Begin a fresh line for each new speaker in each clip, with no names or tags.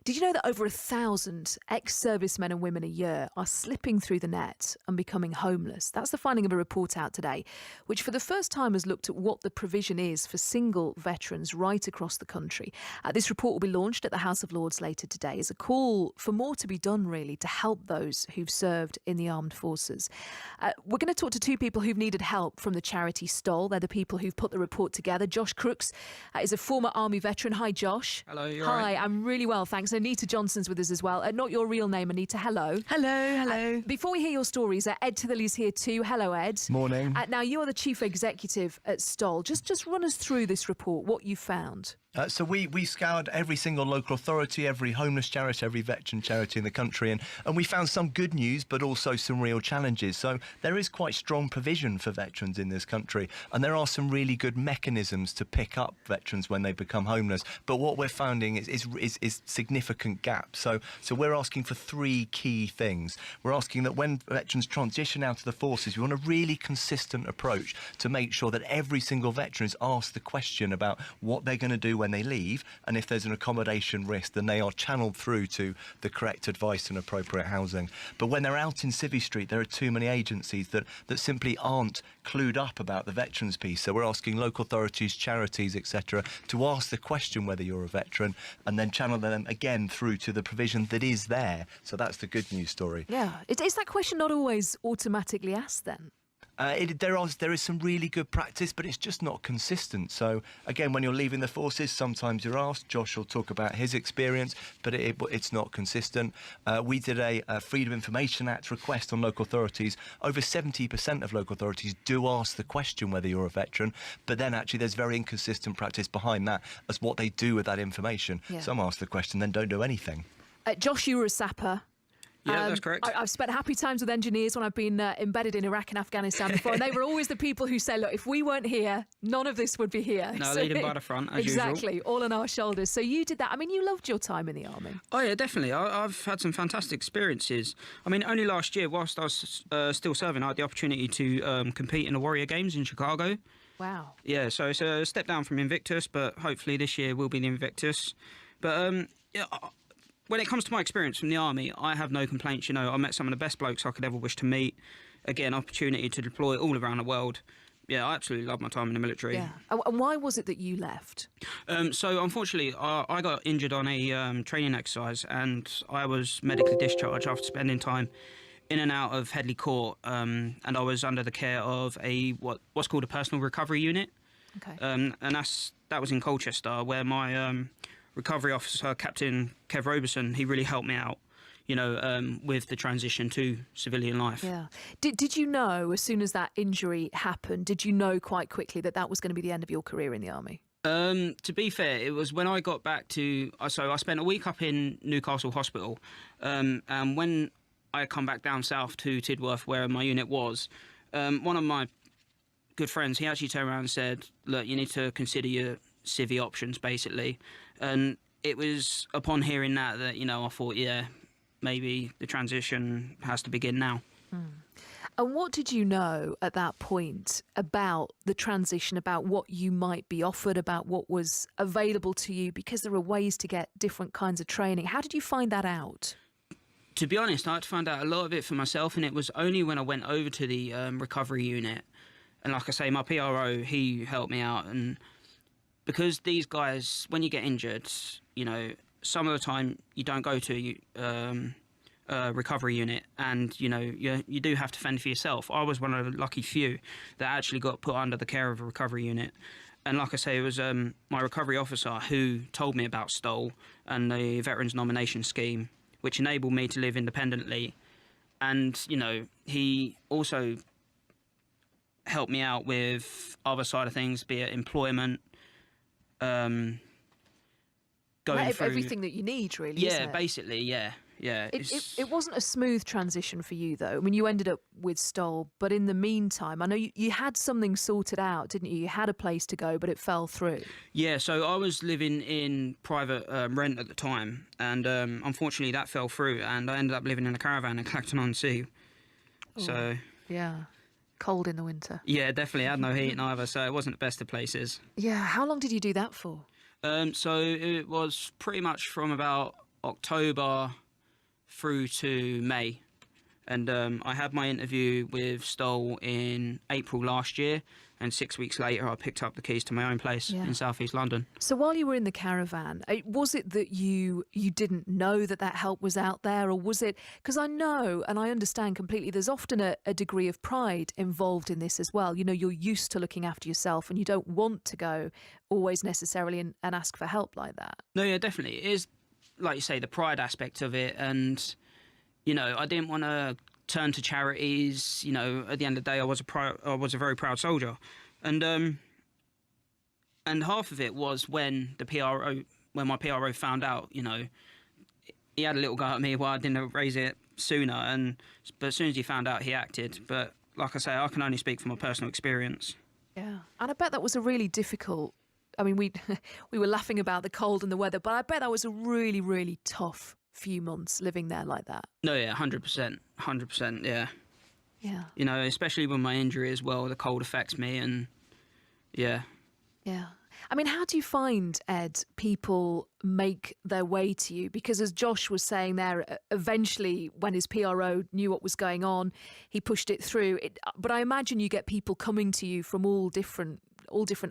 Did you know that over 1,000 ex-servicemen and women a year are slipping through the net and becoming homeless? That's the finding of a report out today, which for the first time has looked at what the provision is for single veterans right across the country. This report will be launched at the House of Lords later today as a call for more to be done, really, to help those who've served in the armed forces. We're going to talk to two people who've needed help from the charity Stoll. They're the people who've put the report together. Josh Crooks is a former Army veteran. Hi, Josh.
Hello, you're
Hi,
right.
I'm really well, thanks. Anita Johnson's with us as well. Not your real name, Anita. Hello.
Hello.
Before we hear your stories, Ed Titherley's here too. Hello, Ed.
Morning.
Now, you are the Chief Executive at Stoll. Just run us through this report, what you found.
So we scoured every single local authority, every homeless charity, every veteran charity in the country, and we found some good news, but also some real challenges. So there is quite strong provision for veterans in this country, and there are some really good mechanisms to pick up veterans when they become homeless. But what we're finding is significant gaps. So we're asking for three key things. We're asking that when veterans transition out of the forces, we want a really consistent approach to make sure that every single veteran is asked the question about what they're going to do when they leave, and if there's an accommodation risk, then they are channeled through to the correct advice and appropriate housing. But when they're out in Civvy Street, there are too many agencies that simply aren't clued up about the veterans piece. So we're asking local authorities, charities, etc., to ask the question whether you're a veteran, and then channel them again through to the provision that is there. So that's the good news story.
Yeah. Is that question not always automatically asked then?
There is some really good practice, but it's just not consistent. So again, when you're leaving the forces, sometimes you're asked. Josh will talk about his experience, but it's not consistent. We did a Freedom Information Act request on local authorities. Over 70% of local authorities do ask the question whether you're a veteran, but then actually there's very inconsistent practice behind that as what they do with that information.
Yeah.
Some ask the question, then don't do anything.
Josh, you were a sapper.
Yeah, that's correct.
I've spent happy times with engineers when I've been embedded in Iraq and Afghanistan before, and they were always the people who say, look, if we weren't here, none of this would be here.
No, leading by the front, as
exactly,
usual.
all on our shoulders. So you did that. I mean, you loved your time in the Army.
Oh, yeah, definitely. I've had some fantastic experiences. I mean, only last year, whilst I was still serving, I had the opportunity to compete in the Warrior Games in Chicago.
Wow.
Yeah, so it's a step down from Invictus, but hopefully this year will be the Invictus. But, yeah... When it comes to my experience from the Army, I have no complaints. You know, I met some of the best blokes I could ever wish to meet. Again, opportunity to deploy all around the world. Yeah, I absolutely love my time in the military.
Yeah. And why was it that you left?
So, unfortunately, I got injured on a training exercise, and I was medically discharged after spending time in and out of Headley Court, and I was under the care of what's called a personal recovery unit.
Okay.
And that was in Colchester, where my recovery officer, Captain Kev Roberson, he really helped me out, you know, with the transition to civilian life.
Yeah. Did you know, as soon as that injury happened, did you know quite quickly that was going to be the end of your career in the Army?
To be fair, it was when I got back to... So I spent a week up in Newcastle Hospital, and when I come back down south to Tidworth, where my unit was, one of my good friends, he actually turned around and said, look, you need to consider your civvy options, basically. And it was upon hearing that, you know, I thought, yeah, maybe the transition has to begin now.
And what did you know at that point about the transition, about what you might be offered, about what was available to you? Because there are ways to get different kinds of training. How did you find that out?
To be honest, I had to find out a lot of it for myself, and it was only when I went over to the recovery unit. And like I say, my PRO, he helped me out. And because these guys, when you get injured, you know, some of the time you don't go to a recovery unit, and, you know, you do have to fend for yourself. I was one of the lucky few that actually got put under the care of a recovery unit. And like I say, it was my recovery officer who told me about Stoll and the Veterans Nomination Scheme, which enabled me to live independently. And, you know, he also helped me out with other side of things, be it employment, going through
everything that you need, really.
Yeah,
isn't it?
Basically, yeah.
It wasn't a smooth transition for you, though. I mean, you ended up with Stoll, but in the meantime, I know you had something sorted out, didn't you? You had a place to go, but it fell through.
Yeah, so I was living in private rent at the time, and unfortunately that fell through, and I ended up living in a caravan in Clacton-on-Sea. So
yeah, cold in the winter.
Yeah, definitely. I had no heat either, so it wasn't the best of places.
Yeah, how long did you do that for?
So it was pretty much from about October through to May. And I had my interview with Stoll in April last year, and 6 weeks later I picked up the keys to my own place in South East London.
So while you were in the caravan, was it that you didn't know that help was out there, or was it, because I know and I understand completely, there's often a degree of pride involved in this as well. You know, you're used to looking after yourself and you don't want to go always necessarily and ask for help like that.
No, yeah, definitely. It is, like you say, the pride aspect of it. And, you know, I didn't want to turn to charities. You know, at the end of the day, I was a very proud soldier. And half of it was when my PRO found out, you know, he had a little go at me why I didn't raise it sooner. But as soon as he found out, he acted. But like I say, I can only speak from my personal experience.
Yeah. And I bet that was a really difficult, I mean, we were laughing about the cold and the weather, but I bet that was a really, really tough few months living there like that.
No, yeah, 100%, yeah.
Yeah.
You know, especially with my injury as well, the cold affects me, and yeah.
Yeah. I mean, how do you find, Ed, people make their way to you? Because as Josh was saying there, eventually when his PRO knew what was going on, he pushed it through. But I imagine you get people coming to you from all different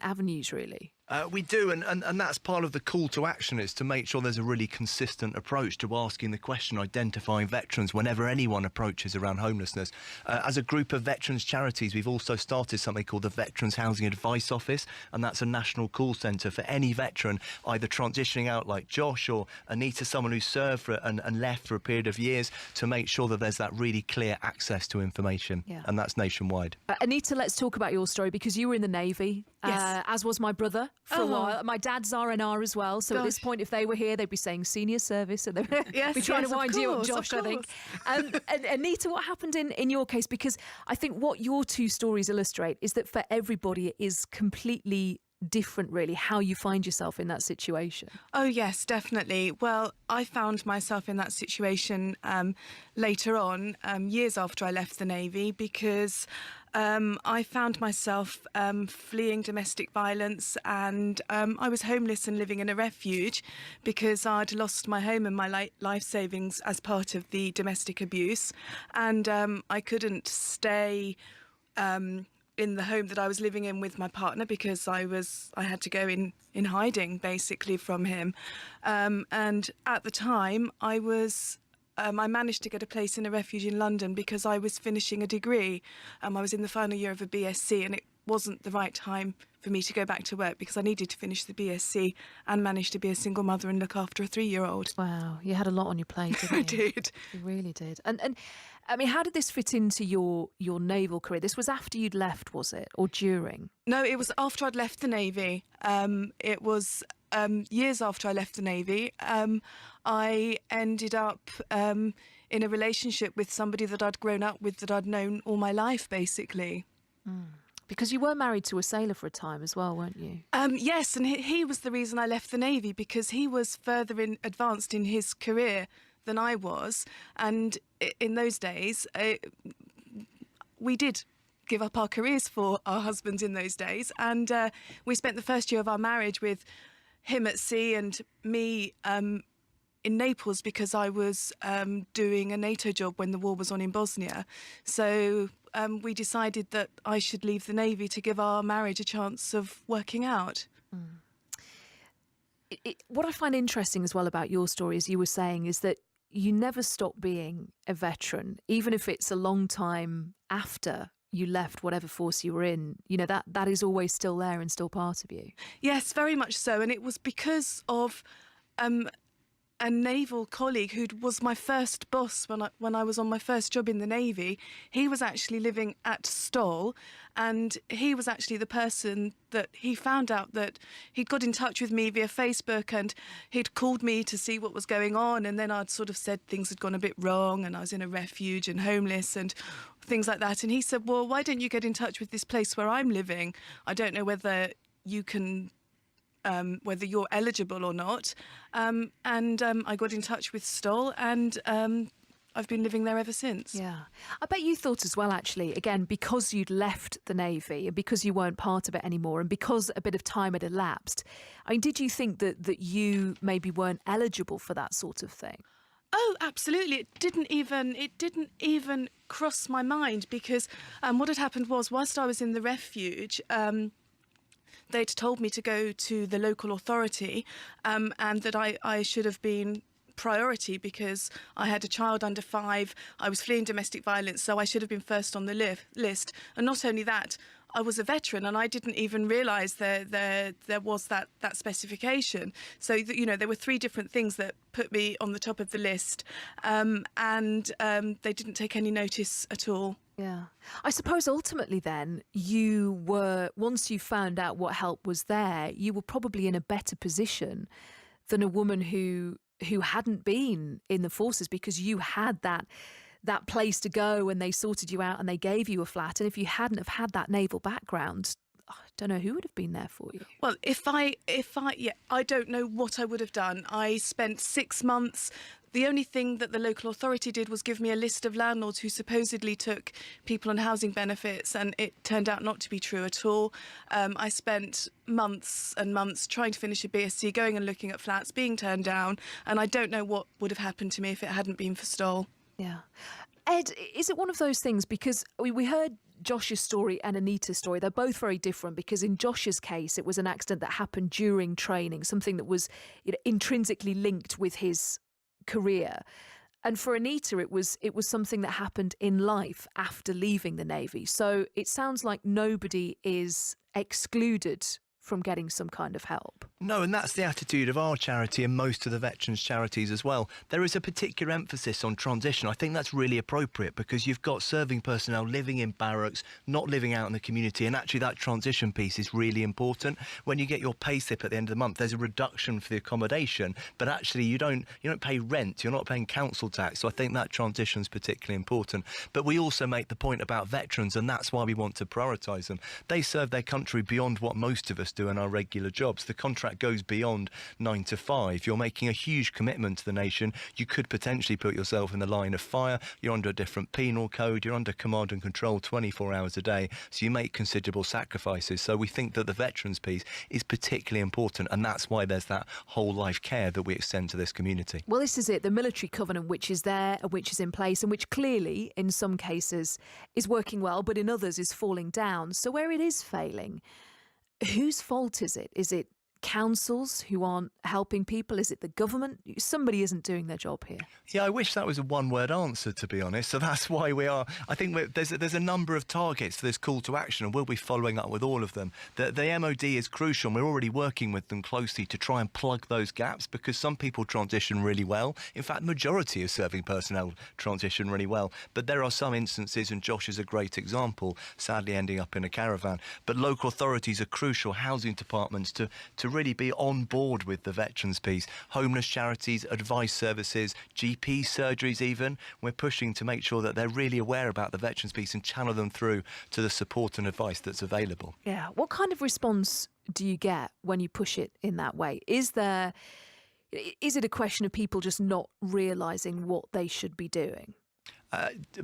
avenues, really.
We do, and that's part of the call to action, is to make sure there's a really consistent approach to asking the question, identifying veterans whenever anyone approaches around homelessness. As a group of veterans charities, we've also started something called the Veterans Housing Advice Office, and that's a national call centre for any veteran either transitioning out like Josh or Anita, someone who served and left for a period of years, to make sure that there's that really clear access to information, and that's nationwide.
Anita, let's talk about your story, because you were in the Navy,
Yes.
as was my brother for a while. My dad's R&R as well, so at this point, if they were here, they'd be saying senior service, and they'd be trying to wind you up, Josh, I think. And Anita, what happened in your case? Because I think what your two stories illustrate is that for everybody, it is completely different, really, how you find yourself in that situation.
Oh, yes, definitely. Well, I found myself in that situation later on, years after I left the Navy, because I found myself fleeing domestic violence, and I was homeless and living in a refuge because I'd lost my home and my life savings as part of the domestic abuse, and I couldn't stay in the home that I was living in with my partner because I had to go in hiding basically from him, and at the time I managed to get a place in a refuge in London because I was finishing a degree. I was in the final year of a BSc, and it wasn't the right time for me to go back to work because I needed to finish the BSc and manage to be a single mother and look after a 3-year-old.
Wow, you had a lot on your plate, didn't you?
I did.
You really did. And I mean, how did this fit into your naval career? This was after you'd left, was it, or during?
No, it was after I'd left the Navy. It was years after I left the Navy. I ended up in a relationship with somebody that I'd grown up with, that I'd known all my life, basically.
Because you were married to a sailor for a time as well, weren't you?
Yes, and he was the reason I left the Navy, because he was further advanced in his career than I was. And in those days, we did give up our careers for our husbands in those days. And we spent the first year of our marriage with him at sea and me in Naples, because I was doing a NATO job when the war was on in Bosnia. So we decided that I should leave the Navy to give our marriage a chance of working out.
What I find interesting as well about your story, as you were saying, is that you never stop being a veteran, even if it's a long time after you left whatever force you were in. You know, that is always still there and still part of you.
Yes, very much so. And it was because of a naval colleague who was my first boss when I was on my first job in the Navy. He was actually living at Stoll, and he was actually the person that he found out that he'd got in touch with me via Facebook, and he'd called me to see what was going on, and then I'd sort of said things had gone a bit wrong and I was in a refuge and homeless and things like that. And he said, well, why don't you get in touch with this place where I'm living? I don't know whether you can whether you're eligible or not. I got in touch with Stoll, and I've been living there ever since.
Yeah. I bet you thought as well, actually, again, because you'd left the Navy and because you weren't part of it anymore and because a bit of time had elapsed, I mean, did you think that you maybe weren't eligible for that sort of thing?
Oh, absolutely. It didn't even cross my mind, because what had happened was, whilst I was in the refuge, they'd told me to go to the local authority, and that I should have been priority because I had a child under 5. I was fleeing domestic violence, so I should have been first on the list. And not only that, I was a veteran, and I didn't even realise there was that specification. So there were 3 different things that put me on the top of the list, and they didn't take any notice at all.
Yeah. I suppose ultimately then you were, once you found out what help was there, you were probably in a better position than a woman who hadn't been in the forces, because you had that place to go and they sorted you out and they gave you a flat. And if you hadn't have had that naval background, I don't know who would have been there for you.
Well, I don't know what I would have done. I spent 6 months. The only thing that the local authority did was give me a list of landlords who supposedly took people on housing benefits, and it turned out not to be true at all. I spent months and months trying to finish a BSc, going and looking at flats, being turned down, and I don't know what would have happened to me if it hadn't been for Stoll.
Yeah. Ed, is it one of those things, because we heard Josh's story and Anita's story, they're both very different, because in Josh's case, it was an accident that happened during training, something that was intrinsically linked with his career. And for Anita, it was something that happened in life after leaving the Navy. So it sounds like nobody is excluded from getting some kind of help.
No, and that's the attitude of our charity and most of the veterans' charities as well. There is a particular emphasis on transition. I think that's really appropriate, because you've got serving personnel living in barracks, not living out in the community, and actually that transition piece is really important. When you get your pay slip at the end of the month, there's a reduction for the accommodation, but actually you don't pay rent, you're not paying council tax. So I think that transition is particularly important. But we also make the point about veterans, and that's why we want to prioritise them. They serve their country beyond what most of us do in our regular jobs. The contract goes beyond 9 to 5. You're making a huge commitment to the nation. You could potentially put yourself in the line of fire. You're under a different penal code. You're under command and control 24 hours a day. So you make considerable sacrifices. So we think that the veterans piece is particularly important, and that's why there's that whole life care that we extend to this community.
Well, this is it, the military covenant, which is there, which is in place, and which clearly, in some cases, is working well, but in others is falling down. So where it is failing, whose fault is it? Is it councils who aren't helping people? Is it the government? Somebody isn't doing their job here.
Yeah, I wish that was a one-word answer, to be honest. So that's why I think there's a number of targets for this call to action, and we'll be following up with all of them. The MOD is crucial, and we're already working with them closely to try and plug those gaps, because some people transition really well. In fact, majority of serving personnel transition really well. But there are some instances, and Josh is a great example, sadly ending up in a caravan. But local authorities are crucial, housing departments, to really be on board with the veterans piece. Homeless charities, advice services, GP surgeries even. We're pushing to make sure that they're really aware about the veterans piece and channel them through to the support and advice that's available.
Yeah. What kind of response do you get when you push it in that way? Is it a question of people just not realising what they should be doing?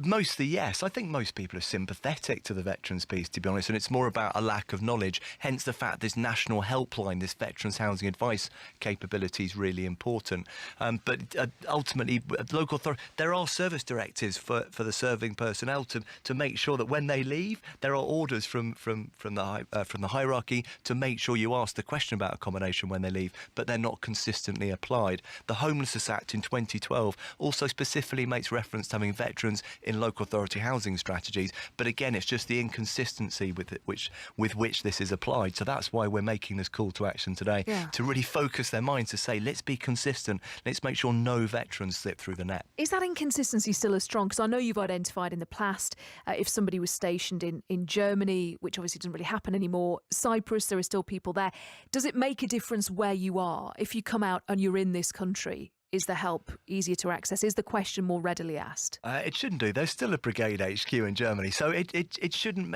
Mostly, yes. I think most people are sympathetic to the veterans piece, to be honest, and it's more about a lack of knowledge. Hence the fact this national helpline, this veterans housing advice capability is really important. But ultimately, local authority, there are service directives for the serving personnel to make sure that when they leave, there are orders from the hierarchy to make sure you ask the question about accommodation when they leave, but they're not consistently applied. The Homelessness Act in 2012 also specifically makes reference to having veterans in local authority housing strategies, but again, it's just the inconsistency with which this is applied. So that's why we're making this call to action today, to really focus their minds to say, let's be consistent, let's make sure no veterans slip through the net.
Is that inconsistency still as strong? Because I know you've identified in the past, if somebody was stationed in Germany, which obviously doesn't really happen anymore, Cyprus, there are still people there. Does it make a difference where you are? If you come out and you're in this country, is the help easier to access? Is the question more readily asked?
It shouldn't do. There's still a brigade HQ in Germany, so it shouldn't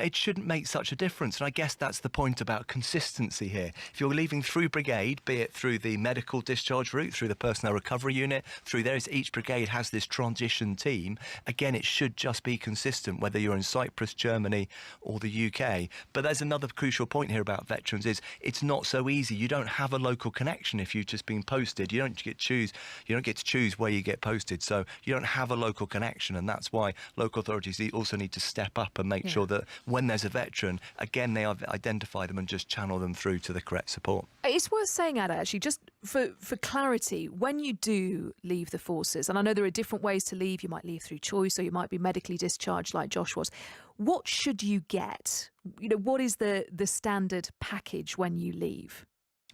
make such a difference. And I guess that's the point about consistency here. If you're leaving through brigade, be it through the medical discharge route, through the personnel recovery unit, through there, each brigade has this transition team. Again, it should just be consistent, whether you're in Cyprus, Germany, or the UK. But there's another crucial point here about veterans: is it's not so easy. You don't have a local connection if you've just been posted. You don't get to choose where you get posted, so you don't have a local connection, and that's why local authorities also need to step up and make sure that when there's a veteran, again, they identify them and just channel them through to the correct support.
It's worth saying, Ada, actually, just for clarity, when you do leave the forces, and I know there are different ways to leave, you might leave through choice or you might be medically discharged like Josh was, what should you get? What is the standard package when you leave?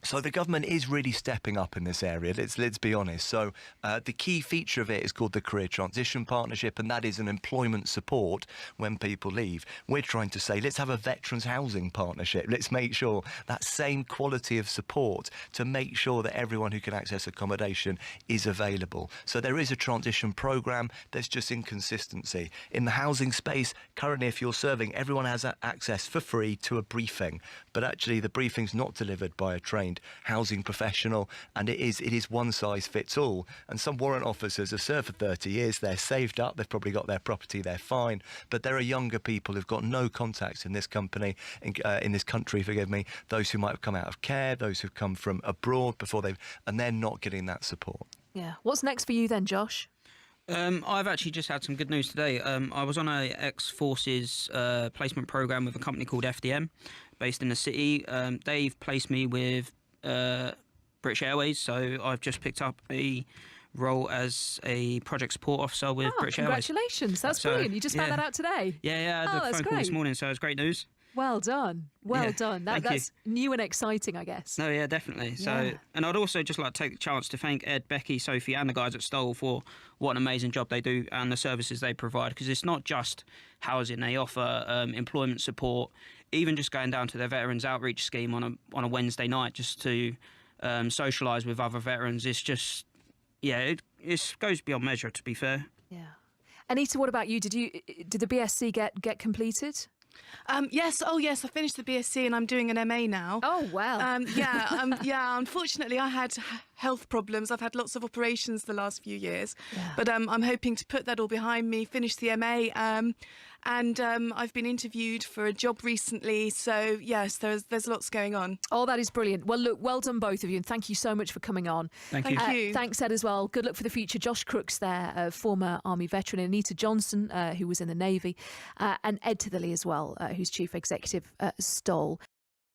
So the government is really stepping up in this area, let's be honest. So the key feature of it is called the Career Transition Partnership, and that is an employment support when people leave. We're trying to say, let's have a veterans housing partnership. Let's make sure that same quality of support to make sure that everyone who can access accommodation is available. So there is a transition programme. There's just inconsistency. In the housing space, currently, if you're serving, everyone has access for free to a briefing, but actually the briefing's not delivered by a trained housing professional, and it is one size fits all. And some warrant officers have served for 30 years, they're saved up, they've probably got their property, they're fine, but there are younger people who've got no contacts in this country, forgive me, those who might have come out of care, those who've come from abroad and they're not getting that support.
Yeah. What's next for you then, Josh?
I've actually just had some good news today. I was on a ex-forces placement program with a company called FDM, based in the city. They've placed me with British Airways, so I've just picked up a role as a project support officer with British Airways.
Congratulations, that's brilliant. You just found that out today.
Yeah, I had a phone call this morning, so it's great news.
Well done. Well done. That's new and exciting, I guess.
No, yeah, definitely. So, and I'd also just like to take the chance to thank Ed, Becky, Sophie and the guys at Stoll for what an amazing job they do and the services they provide, because it's not just housing. They offer employment support, even just going down to their veterans outreach scheme on a Wednesday night just to socialise with other veterans. It's just, it goes beyond measure, to be fair.
Yeah. Anita, what about you? Did the BSc get completed?
Yes. Oh, yes. I finished the BSc and I'm doing an MA now.
Oh, wow.
Unfortunately, I had health problems. I've had lots of operations the last few years, but I'm hoping to put that all behind me, finish the MA, and I've been interviewed for a job recently. So yes, there's lots going on.
Oh, that is brilliant. Well, look, well done both of you, and thank you so much for coming on.
Thank you.
Thanks, Ed, as well. Good luck for the future. Josh Crooks there, former Army veteran, and Anita Johnson, who was in the Navy, and Ed Titherley as well, who's Chief Executive at Stoll.